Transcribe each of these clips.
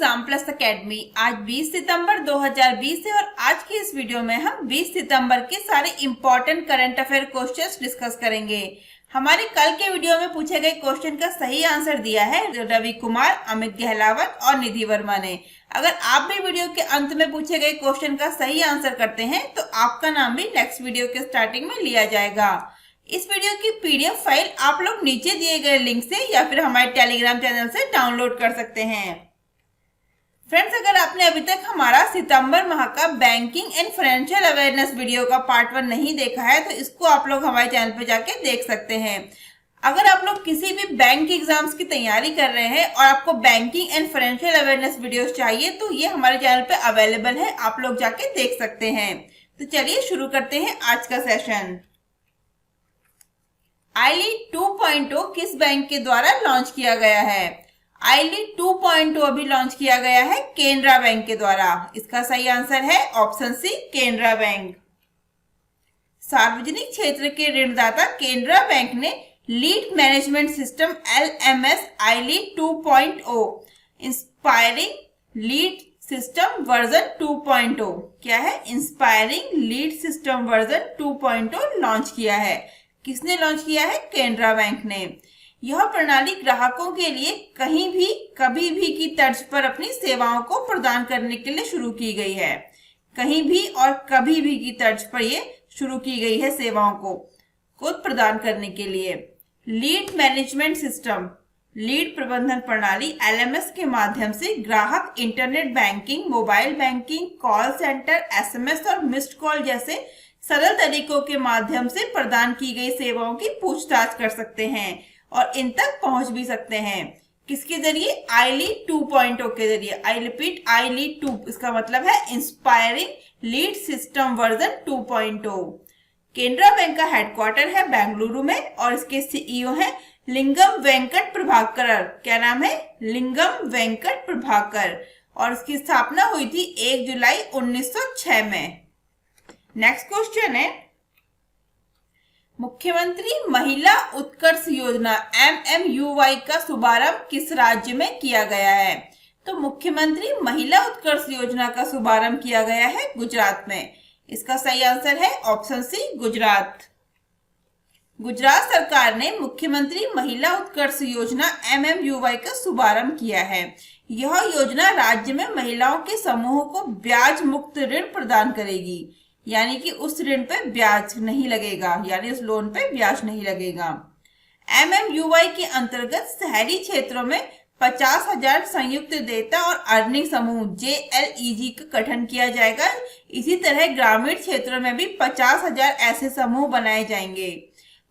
Exam plus academy. आज 20 सितंबर 2020 है और आज की इस वीडियो में हम 20 सितंबर के सारे important current affair questions discuss करेंगे। हमारे कल के वीडियो में पूछे गए क्वेश्चन का सही आंसर दिया है रवि कुमार, अमित गहलावत और निधि वर्मा ने। अगर आप भी वीडियो के अंत में पूछे गए क्वेश्चन का सही आंसर करते हैं तो आपका नाम भी नेक्स्ट वीडियो के स्टार्टिंग में लिया जाएगा। इस वीडियो की पीडीएफ फाइल आप लोग नीचे दिए गए लिंक से या फिर हमारे टेलीग्राम चैनल से डाउनलोड कर सकते हैं। फ्रेंड्स, अगर आपने अभी तक हमारा सितंबर माह का banking and financial awareness video का पार्ट 1 नहीं देखा है तो इसको आप लोग हमारे चैनल पे जाके देख सकते हैं। अगर आप लोग किसी भी बैंक के एग्जाम्स की तैयारी कर रहे हैं और आपको banking and financial awareness videos चाहिए तो ये हमारे चैनल पे अवेलेबल है, आप लोग जाके देख सकते हैं। तो चलिए शुरू करते हैं आज का सेशन। iLead 2.0 किस बैंक के द्वारा लॉन्च किया गया है? iLead 2.0 अभी लॉन्च किया गया है केनरा बैंक के द्वारा। इसका सही आंसर है ऑप्शन सी, केनरा बैंक। सार्वजनिक क्षेत्र के ऋणदाता केनरा बैंक ने lead management system LMS iLead 2.0 inspiring lead system version 2.0 क्या है? Inspiring lead system version 2.0 launch किया है। किसने लॉन्च किया है? केनरा बैंक ने। यह प्रणाली ग्राहकों के लिए कहीं भी कभी भी की तर्ज पर अपनी सेवाओं को प्रदान करने के लिए शुरू की गई है। कहीं भी और कभी भी की तर्ज पर यह शुरू की गई है सेवाओं को प्रदान करने के लिए। लीड मैनेजमेंट सिस्टम, लीड प्रबंधन प्रणाली LMS के माध्यम से ग्राहक internet banking, mobile banking, call centre, SMS और मिस्ड कॉल जैसे सरल तरीकों के माध्यम से प्रदान की गई सेवाओं की पूछताछ कर सकते हैं और इन तक पहुंच भी सकते हैं। किसके जरिए? iLead 2.0 के जरिए। आई रिपीट, iLead 2 इसका मतलब है inspiring lead system version 2.0। Canara bank का हेडक्वार्टर है बेंगलुरु में और इसके CEO हैं लिंगम वेंकट प्रभाकर। क्या नाम है? लिंगम वेंकट प्रभाकर। और इसकी स्थापना हुई थी 1 जुलाई 1906 में। नेक्स्ट क्वेश्चन है, मुख्यमंत्री महिला उत्कर्ष योजना MMUY का शुभारंभ किस राज्य में किया गया है? तो मुख्यमंत्री महिला उत्कर्ष योजना का शुभारंभ किया गया है गुजरात में। इसका सही आंसर है ऑप्शन सी, गुजरात। गुजरात सरकार ने मुख्यमंत्री महिला उत्कर्ष योजना MMUY का शुभारंभ किया है। यह योजना राज्य में महिलाओं के समूहों को ब्याज मुक्त ऋण प्रदान करेगी, यानी कि उस ऋण पे ब्याज नहीं लगेगा, यानी उस लोन पे ब्याज नहीं लगेगा। MMUY के अंतर्गत शहरी क्षेत्रों में 50,000 संयुक्त देयता और अर्निंग समूह JLEG का गठन किया जाएगा। इसी तरह ग्रामीण क्षेत्रों में भी 50,000 ऐसे समूह बनाए जाएंगे।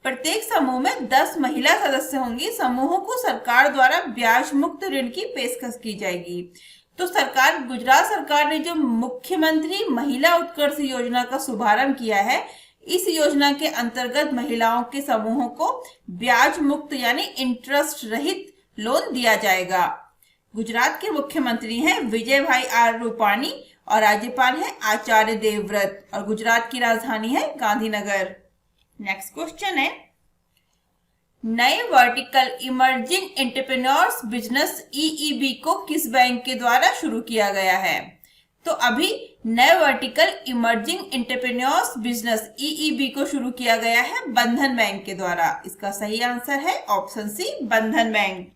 प्रत्येक समूह में 10 महिला सदस्य होंगी। समूहों को सरकार द्वारा ब्याज मुक्त ऋण की पेशकश की जाएगी। तो गुजरात सरकार ने जो मुख्यमंत्री महिला उत्कर्ष योजना का शुभारंभ किया है, इस योजना के अंतर्गत महिलाओं के समूहों को ब्याज मुक्त यानी इंटरेस्ट रहित लोन दिया जाएगा। गुजरात के मुख्यमंत्री हैं विजय भाई आर रूपाणी और राज्यपाल हैं आचार्य देवव्रत और गुजरात की राजधानी है गांधीनगर। नेक्स्ट क्वेश्चन है, नए vertical emerging entrepreneurs business EEB को किस बैंक के द्वारा शुरू किया गया है? तो अभी नए vertical emerging entrepreneurs business EEB को शुरू किया गया है बंधन बैंक के द्वारा। इसका सही आंसर है ऑप्शन सी, बंधन बैंक।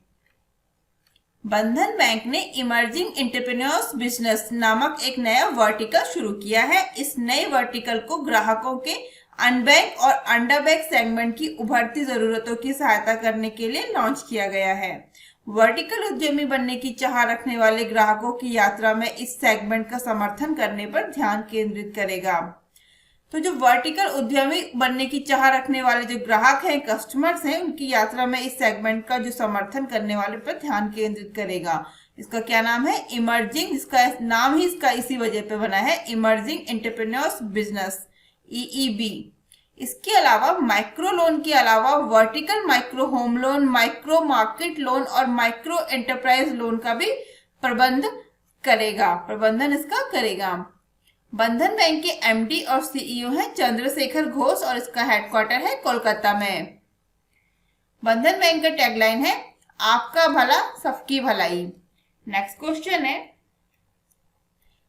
बंधन बैंक ने इमर्जिंग एंटरप्रेन्योर्स बिजनेस नामक एक नया वर्टिकल शुरू किया है। इस नए वर्टिकल को ग्राहकों के अनबैंक और अंडरबैंक सेगमेंट की उभरती जरूरतों की सहायता करने के लिए लॉन्च किया गया है। वर्टिकल उद्यमी बनने की चाह रखने वाले ग्राहकों की यात्रा में इस सेगमेंट का समर्थन करने पर ध्यान केंद्रित करेगा। तो जो वर्टिकल उद्यमी बनने की चाह रखने वाले जो ग्राहक हैं, कस्टमर्स हैं, उनकी यात्रा में इस सेगमेंट का जो समर्थन करने वाले पर ध्यान केंद्रित करेगा। इसका क्या नाम है? इमर्जिंग। इसका नाम ही इसका इसी वजह पे बना है, इमर्जिंग एंटरप्रेन्योर्स बिजनेस EEB। इसके अलावा माइक्रो लोन के अलावा vertical micro home loan, micro market loan और माइक्रो एंटरप्राइज लोन का भी प्रबंधन इसका करेगा। बंधन बैंक के MD और CEO हैं चंद्रशेखर घोष और इसका हेडक्वार्टर है कोलकाता में। बंधन बैंक का टैगलाइन है आपका भला सबकी भलाई। नेक्स्ट क्वेश्चन है,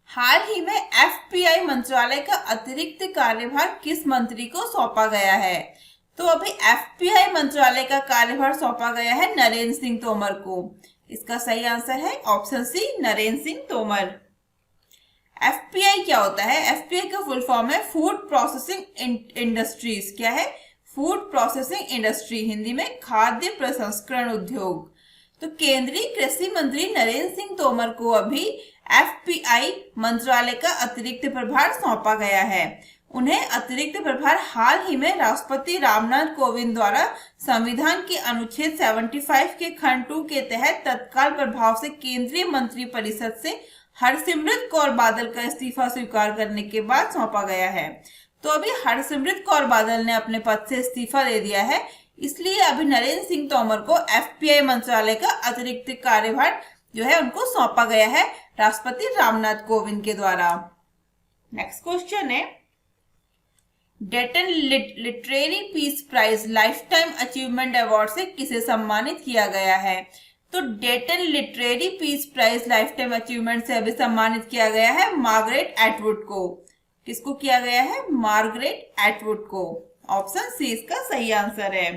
हाल ही में एफपीआई मंत्रालय का अतिरिक्त कार्यभार किस मंत्री को सौंपा गया है? तो अभी एफपीआई मंत्रालय का कार्यभार सौंपा गया है नरेंद्र सिंह तोमर को। इसका सही आंसर है option C, Narendra Singh Tomar. FPI क्या होता है? एफपीआई का फुल फॉर्म है फूड प्रोसेसिंग इंडस्ट्रीज। क्या है? फूड प्रोसेसिंग इंडस्ट्री, हिंदी में खाद्य प्रसंस्करण उद्योग। तो केंद्रीय कृषि मंत्री नरेंद्र सिंह तोमर को अभी एफपीआई मंत्रालय का अतिरिक्त प्रभार सौंपा गया है। उन्हें अतिरिक्त प्रभार हाल ही में राष्ट्रपति रामनाथ कोविंद द्वारा संविधान के अनुच्छेद 75 के खंड 2 के तहत तत्काल प्रभाव से केंद्रीय मंत्रिपरिषद से हरसिमरत कौर बादल का इस्तीफा स्वीकार करने के बाद सौंपा गया है। तो अभी हरसिमरत कौर बादल ने अपने पद से इस्तीफा दे दिया है, इसलिए अभी नरेंद्र सिंह तोमर को एफपीआई मंत्रालय का अतिरिक्त कार्यभार जो है उनको सौंपा गया है राष्ट्रपति रामनाथ कोविंद के द्वारा। नेक्स्ट क्वेश्चन है, Dayton literary peace prize lifetime achievement award से किसे सम्मानित किया गया है? तो Dayton literary peace prize lifetime achievement से अभी सम्मानित किया गया है मार्गरेट एटवुड को। किसको किया गया है? मार्गरेट एटवुड को। ऑप्शन सी इसका सही आंसर है।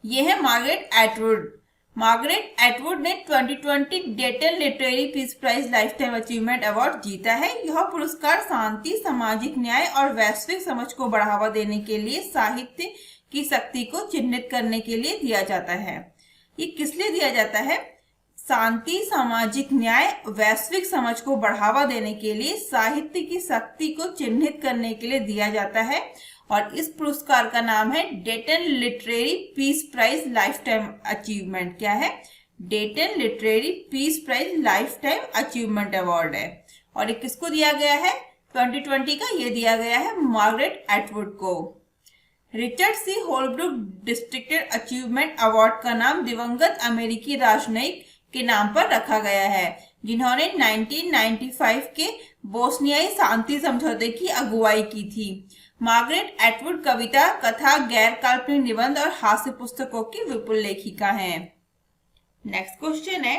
यह है मार्गरेट एटवुड। मार्गरेट एटवुड ने 2020 Dayton literary peace prize lifetime achievement award जीता है। यह पुरस्कार शांति, सामाजिक न्याय और वैश्विक समझ को बढ़ावा देने के लिए साहित्य की शक्ति को चिन्हित करने के लिए दिया जाता है। ये किस लिए दिया जाता है? शांति, सामाजिक न्याय, वैश्विक समझ को बढ़ावा देने के लिए साहित्य की शक्ति को चिन्हित करने के लिए दिया जाता है। और इस पुरस्कार का नाम है Dayton literary peace prize lifetime achievement. क्या है? Dayton literary peace prize lifetime achievement award है। और ये किसको दिया गया है? 2020 का ये दिया गया है मार्गरेट एटवुड को। रिचर्ड सी होलब्रुक डिस्ट्रिक्टेड अचीवमेंट अवार्ड का नाम दिवंगत अमेरिकी राजनयिक के नाम पर रखा गया है, जिन्होंने 1995 के बोस्नियाई शांति समझौते की अगुवाई की थी। मार्गरेट एटवुड कविता, कथा, गैर काल्पनिक निबंध और हास्य पुस्तकों की विपुल लेखिका हैं। नेक्स्ट क्वेश्चन है,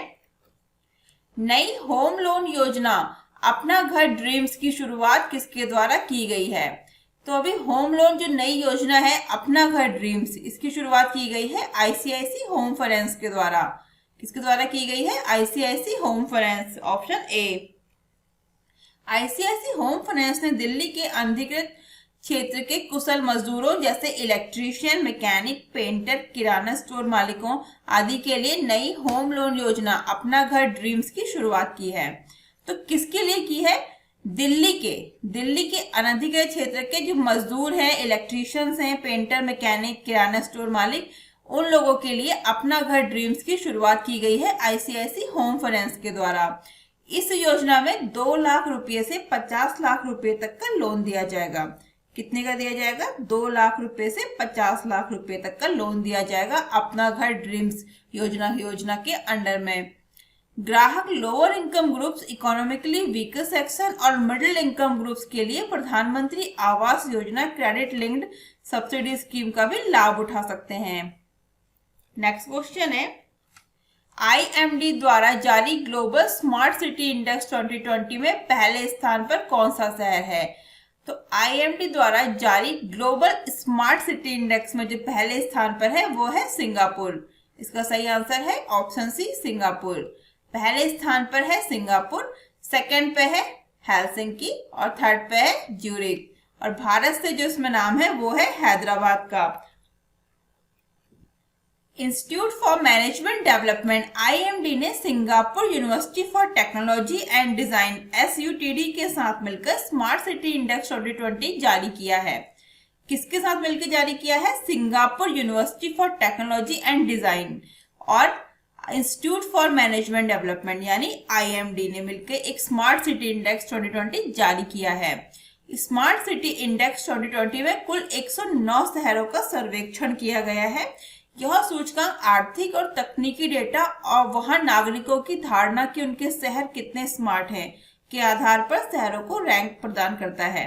नई होम लोन योजना अपना घर ड्रीम्स की शुरुआत किसके द्वारा की गई है? तो अभी होम लोन जो नई योजना है अपना घर ड्रीम्स, इसकी शुरुआत की गई है आईसीआईसी होम फाइनेंस के द्वारा। किसके द्वारा की गई है? ICICI home finance. Option A. ICICI home finance ने दिल्ली के अनधिकृत क्षेत्र के कुशल मजदूरों जैसे इलेक्ट्रीशियन, मैकेनिक, पेंटर, किराना स्टोर मालिकों आदि के लिए नई होम लोन योजना अपना घर ड्रीम्स की शुरुआत की है। तो किसके लिए की है? दिल्ली के अनधिकृत क्षेत्र के जो मजदूर हैं, इलेक्ट्रीशियंस हैं, पेंटर, मैकेनिक, किराना स्टोर मालिक, उन लोगों के लिए अपना घर ड्रीम्स की शुरुआत की गई है आईसीआईसी होम फाइनेंस के द्वारा। इस योजना में 2 लाख रुपए से 50 लाख रुपए तक का लोन दिया जाएगा। कितने का दिया जाएगा? 2 लाख रुपए से 50 लाख रुपए तक का लोन दिया जाएगा अपना घर ड्रीम्स योजना के अंडर में। ग्राहक lower income groups, economically weaker section और मिडिल इनकम ग्रुप्स के लिए प्रधानमंत्री Awas Yojana credit linked subsidy scheme का भी लाभ उठा सकते हैं। नेक्स्ट क्वेश्चन है, आईएमडी द्वारा जारी ग्लोबल स्मार्ट सिटी इंडेक्स 2020 में पहले स्थान पर कौन सा शहर है? तो आईएमडी द्वारा जारी ग्लोबल स्मार्ट सिटी इंडेक्स में जो पहले स्थान पर है वो है सिंगापुर। इसका सही आंसर है ऑप्शन सी, सिंगापुर। पहले स्थान पर है सिंगापुर, सेकंड पे है हेलसिंकी और थर्ड पे है ज्यूरिक। और भारत से जो इसमें नाम है वो है हैदराबाद का। Institute for Management Development IMD ने Singapore University for Technology and Design SUTD के साथ मिलकर स्मार्ट सिटी इंडेक्स 2020 जारी किया है। किसके साथ मिलकर जारी किया है? Singapore University for Technology and design और इंस्टीट्यूट फॉर मैनेजमेंट डेवलपमेंट यानी आईएमडी ने मिलकर एक स्मार्ट सिटी इंडेक्स 2020 जारी किया है। स्मार्ट सिटी इंडेक्स 2020 में कुल 109 शहरों का सर्वेक्षण किया गया है। यह सूचकांक आर्थिक और तकनीकी डेटा और वहां नागरिकों की धारणा कि उनके शहर कितने स्मार्ट हैं के आधार पर शहरों को रैंक प्रदान करता है।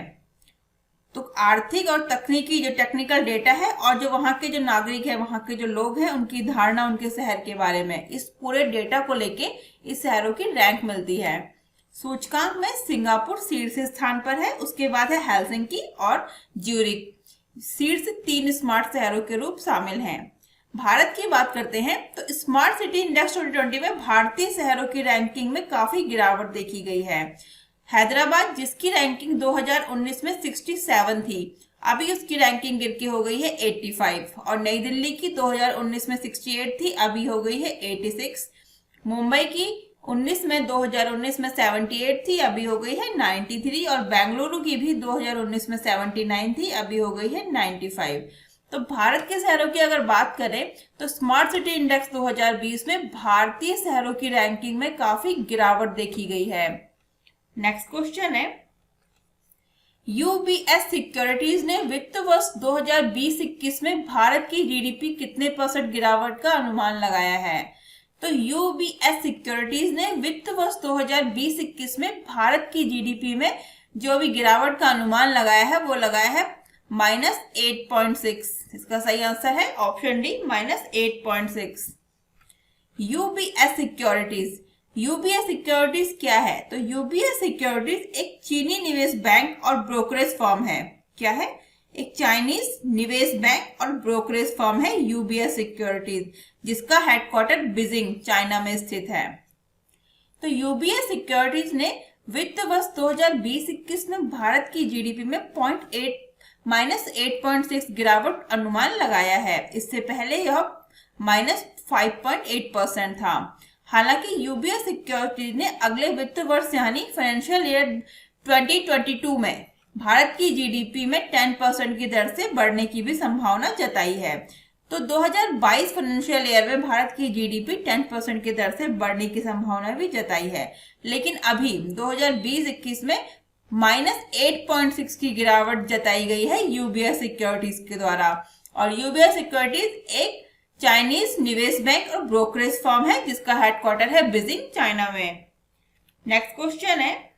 तो आर्थिक और तकनीकी जो टेक्निकल डेटा है और जो वहाँ के जो नागरिक है, वहाँ के जो लोग हैं, उनकी धारणा उनके शहर के बारे में, इस पूरे डेटा को लेके इस शहरों की रैंक मिलती है। सूचकांक में सिंगापुर शीर्ष स्थान पर है, उसके बाद है हेलसिंकी और ज्यूरिक। शीर्ष 3 स्मार्ट शहरों के रूप शामिल हैं। भारत की बात करते हैं तो स्मार्ट सिटी इंडेक्स 2020 में भारतीय शहरों की रैंकिंग में काफी गिरावट देखी गई है। हैदराबाद, जिसकी रैंकिंग 2019 में 67 थी, अभी उसकी रैंकिंग गिर के हो गई है 85। और नई दिल्ली की 2019 में 68 थी, अभी हो गई है 86। मुंबई की 2019 में 78 थी, अभी हो गई है 93। और बेंगलुरु की भी 2019 में 79 थी, अभी हो गई है 95। तो भारत के शहरों की अगर बात करें तो स्मार्ट सिटी इंडेक्स 2020 में भारतीय शहरों की रैंकिंग में काफी गिरावट देखी गई है। नेक्स्ट क्वेश्चन है, यूबीएस सिक्योरिटीज ने वित्त वर्ष 2020-21 में भारत की जीडीपी कितने % गिरावट का अनुमान लगाया है? तो यूबीएस सिक्योरिटीज ने वित्त वर्ष 2020-21 में भारत की जीडीपी में जो भी गिरावट का अनुमान लगाया है वो लगाया है -8.6। इसका सही आंसर है ऑप्शन डी, -8.6। यूबीएस सिक्योरिटीज क्या है? तो यूबीएस सिक्योरिटीज एक चीनी निवेश बैंक और ब्रोकरेज फर्म है। क्या है? एक चाइनीज निवेश बैंक और ब्रोकरेज फर्म है यूबीएस सिक्योरिटीज, जिसका हेडक्वार्टर बीजिंग, चाइना में स्थित है। तो यूबीएस सिक्योरिटीज ने वित्त वर्ष 2020-21 में भारत की जीडीपी में -8.6 गिरावट अनुमान लगाया है। इससे पहले यह -5.8% था। हालांकि यूबीएस सिक्योरिटीज ने अगले वित्त वर्ष यानी फाइनेंशियल ईयर 2022 में भारत की जीडीपी में 10% की दर से बढ़ने की भी संभावना जताई है। तो 2022 फाइनेंशियल ईयर में भारत की जीडीपी 10% की दर से बढ़ने की संभावना भी जताई है, लेकिन अभी 2020-21 में -8.6 की गिरावट जताई गई है यूबीएस सिक्योरिटीज के द्वारा। और यूबीएस सिक्योरिटीज एक चाइनीज निवेश बैंक और ब्रोकरेज फर्म है, जिसका हेडक्वार्टर है बीजिंग, चाइना में। नेक्स्ट क्वेश्चन है,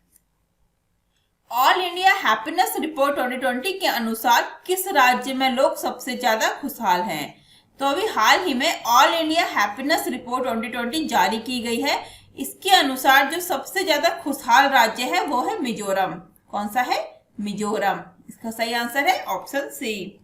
ऑल इंडिया हैप्पीनेस रिपोर्ट 2020 के अनुसार किस राज्य में लोग सबसे ज्यादा खुशहाल हैं? तो अभी हाल ही में ऑल इंडिया हैप्पीनेस रिपोर्ट 2020 जारी की गई है। इसके अनुसार जो सबसे ज्यादा खुशहाल राज्य है वो है मिजोरम। कौन सा है? मिजोरम। इसका सही आंसर है ऑप्शन सी।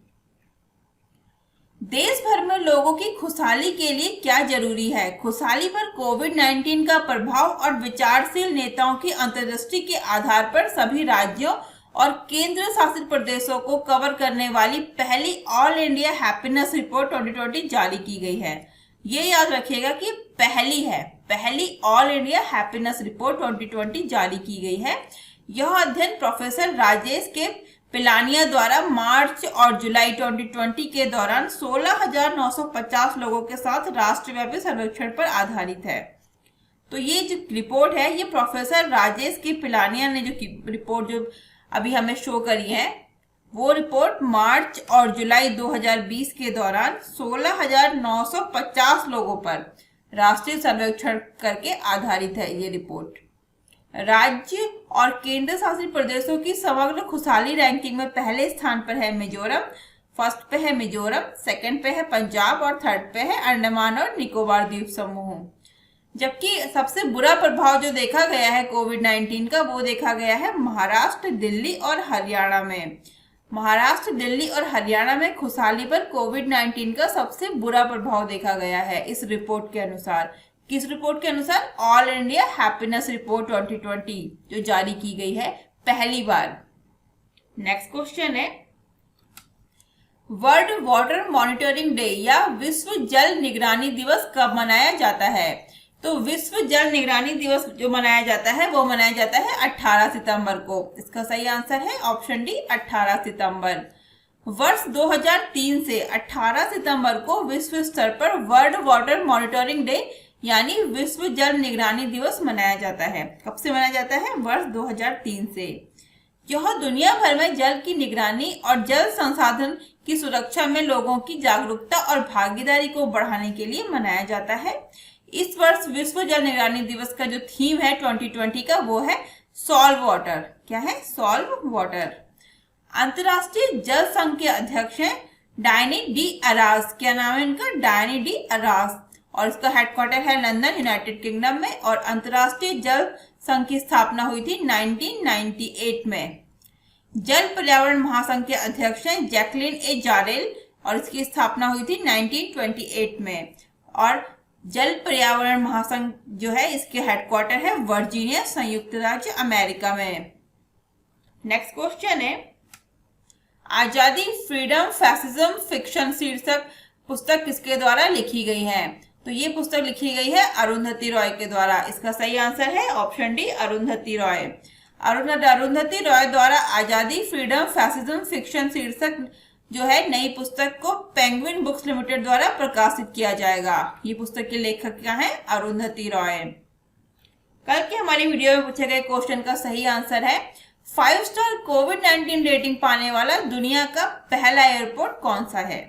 देश भर में लोगों की खुशहाली के लिए क्या जरूरी है? खुशहाली पर कोविड-19 का प्रभाव और विचारशील नेताओं की अंतर्दृष्टि के आधार पर सभी राज्यों और केंद्र शासित प्रदेशों को कवर करने वाली पहली ऑल इंडिया हैप्पीनेस रिपोर्ट 2020 जारी की गई है। ये याद रखिएगा कि पहली ऑल इंडिया हैप्पीनेस रिपोर्ट 2020 जारी की गई है। यह अध्ययन प्रोफेसर राजेश के पिलानिया द्वारा मार्च और जुलाई 2020 के दौरान 16,950 लोगों के साथ राष्ट्रव्यापी सर्वेक्षण पर आधारित है। तो ये जो रिपोर्ट है, ये प्रोफेसर राजेश के पिलानिया ने जो रिपोर्ट जो अभी हमें शो करी है, वो रिपोर्ट मार्च और जुलाई 2020 के दौरान 16,950 लोगों पर राष्ट्रीय सर्वेक्षण करके आधारित है। ये रिपोर्ट राज्य और केंद्र शासित प्रदेशों की समग्र खुशहाली रैंकिंग में पहले स्थान पर है मिजोरम। फर्स्ट पे है मिजोरम, सेकंड पे है पंजाब और थर्ड पे है अंडमान और निकोबार द्वीप समूह। जबकि सबसे बुरा प्रभाव जो देखा गया है कोविड-19 का, वो देखा गया है महाराष्ट्र, दिल्ली और हरियाणा में। महाराष्ट्र, दिल्ली और हरियाणा में खुशहाली पर कोविड-19 का सबसे बुरा प्रभाव देखा गया है इस रिपोर्ट के अनुसार। किस रिपोर्ट के अनुसार? ऑल इंडिया हैप्पीनेस रिपोर्ट 2020 जो जारी की गई है पहली बार। नेक्स्ट क्वेश्चन है, वर्ल्ड वाटर मॉनिटरिंग डे या विश्व जल निगरानी दिवस कब मनाया जाता है? तो विश्व जल निगरानी दिवस जो मनाया जाता है वो मनाया जाता है 18 सितंबर को। इसका सही आंसर है ऑप्शन डी, 18 सितंबर। वर्ष 2003 से 18 सितंबर को विश्व स्तर पर वर्ल्ड वाटर मॉनिटरिंग डे यानी विश्व जल निगरानी दिवस मनाया जाता है। कब से मनाया जाता है? वर्ष 2003 से। यह दुनिया भर में जल की निगरानी और जल संसाधन की सुरक्षा में लोगों की जागरूकता और भागीदारी को बढ़ाने के लिए मनाया जाता है। इस वर्ष विश्व जल निगरानी दिवस का जो थीम है 2020 का, वो है सॉल्व वाटर। क्या है? Solve water. अंतर्राष्ट्रीय जल संघ के अध्यक्ष हैं डायनी डी अरास। क्या नाम है इनका? डायनी डी अरास। और इसका हेडक्वार्टर है लंदन, यूनाइटेड किंगडम में। और अंतर्राष्ट्रीय जल संघ की स्थापना हुई थी 1998 में। जल पर्यावरण महासंघ के अध्यक्ष हैं जैकलिन ए जारेल और इसकी स्थापना हुई थी 1928 में। और जल पर्यावरण महासंघ जो है इसके हेडक्वार्टर है वर्जीनिया, संयुक्त राज्य अमेरिका में। नेक्स्ट क्वेश्चन है, आजादी, फ्रीडम, फैसिज्म, फिक्शन शीर्षक पुस्तक किसके द्वारा लिखी गई है? तो ये पुस्तक लिखी गई है अरुंधति रॉय के द्वारा। इसका सही आंसर है ऑप्शन डी, अरुंधति रॉय। अरुंधति रॉय द्वारा आजादी, फ्रीडम, फैसिज्म, फिक्शन शीर्षक जो है नई पुस्तक को पेंगुइन बुक्स लिमिटेड द्वारा प्रकाशित किया जाएगा। ये पुस्तक के लेखक क्या हैं? अरुंधति रॉय। कल की हमारी वीडियो में पूछे गए क्वेश्चन का सही आंसर है 5 स्टार कोविड-19 रेटिंग पाने वाला दुनिया का पहला एयरपोर्ट कौन सा है?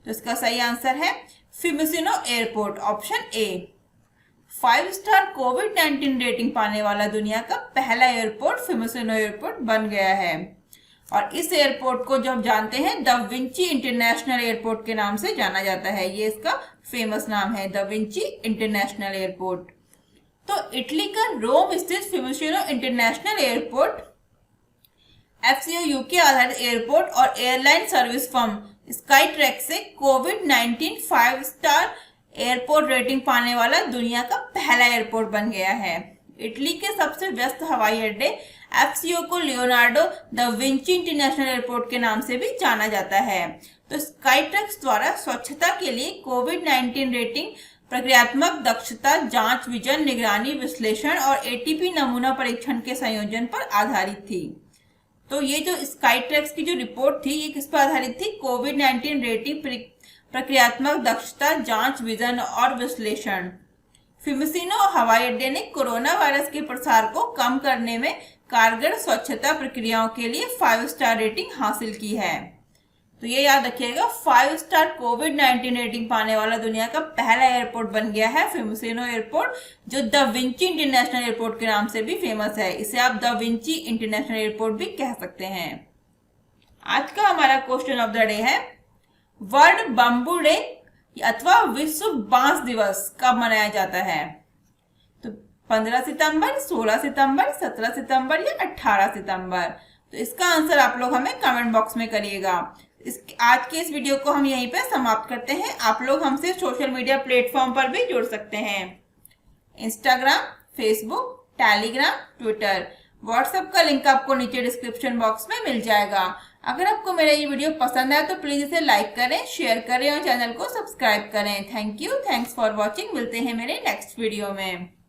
तो इसका सही आंसर है Fiumicino airport, option A. 5 star कोविड-19 रेटिंग पाने वाला दुनिया का पहला एयरपोर्ट फिमिसिनो एयरपोर्ट बन गया है। और इस एयरपोर्ट को जो हम जानते हैं द विंची इंटरनेशनल एयरपोर्ट के नाम से जाना जाता है। ये इसका फेमस नाम है, द विंची इंटरनेशनल एयरपोर्ट। तो इटली का रोम स्थित फिमिसिनो इंटरनेशनल एयरपोर्ट FCO यूके आधारित एयरपोर्ट और एयरलाइन सर्विस फर्म स्काईट्रैक से कोविड-19 5 स्टार एयरपोर्ट रेटिंग पाने वाला दुनिया का पहला एयरपोर्ट बन गया है। इटली के सबसे व्यस्त हवाई अड्डे FCO को Leonardo da Vinci international airport के नाम से भी जाना जाता है। तो स्काईट्रैक द्वारा स्वच्छता के लिए कोविड-19 रेटिंग प्रक्रियात्मक दक्षता, जांच, विजन, निगरानी, विश्लेषण और ATP नमूना परीक्षण के संयोजन पर आधारित थी। तो ये जो स्काईट्रैक्स की जो रिपोर्ट थी ये किस पर आधारित थी? कोविड-19 रेटिंग प्रक्रियात्मक दक्षता, जांच, विजन और विश्लेषण। फिमिसिनो हवाई अड्डे ने कोरोना वायरस के प्रसार को कम करने में कारगर स्वच्छता प्रक्रियाओं के लिए 5 स्टार रेटिंग हासिल की है। तो ये याद रखिएगा, 5 स्टार कोविड-19 रेटिंग पाने वाला दुनिया का पहला एयरपोर्ट बन गया है फिमिसिनो एयरपोर्ट, जो द विंची इंटरनेशनल एयरपोर्ट के नाम से भी फेमस है। इसे आप द विंची इंटरनेशनल एयरपोर्ट भी कह सकते हैं। आज का हमारा क्वेश्चन ऑफ द डे है वर्ल्ड बम्बू डे अथवा विश्व बांस दिवस कब मनाया जाता है? तो 15 सितंबर, 16 सितंबर, 17 सितंबर या 18 सितंबर? तो इसका आंसर आप लोग हमें कमेंट बॉक्स में करिएगा। आज के इस वीडियो को हम यहीं पे समाप्त करते हैं। आप लोग हमसे सोशल मीडिया प्लेटफॉर्म पर भी जुड़ सकते हैं, Instagram, Facebook, Telegram, Twitter. WhatsApp का लिंक आपको नीचे डिस्क्रिप्शन बॉक्स में मिल जाएगा। अगर आपको मेरा ये वीडियो पसंद आए तो प्लीज इसे लाइक करें, शेयर करें और चैनल को सब्सक्राइब करें। Thank you, thanks for watching. मिलते हैं मेरे नेक्स्ट वीडियो में।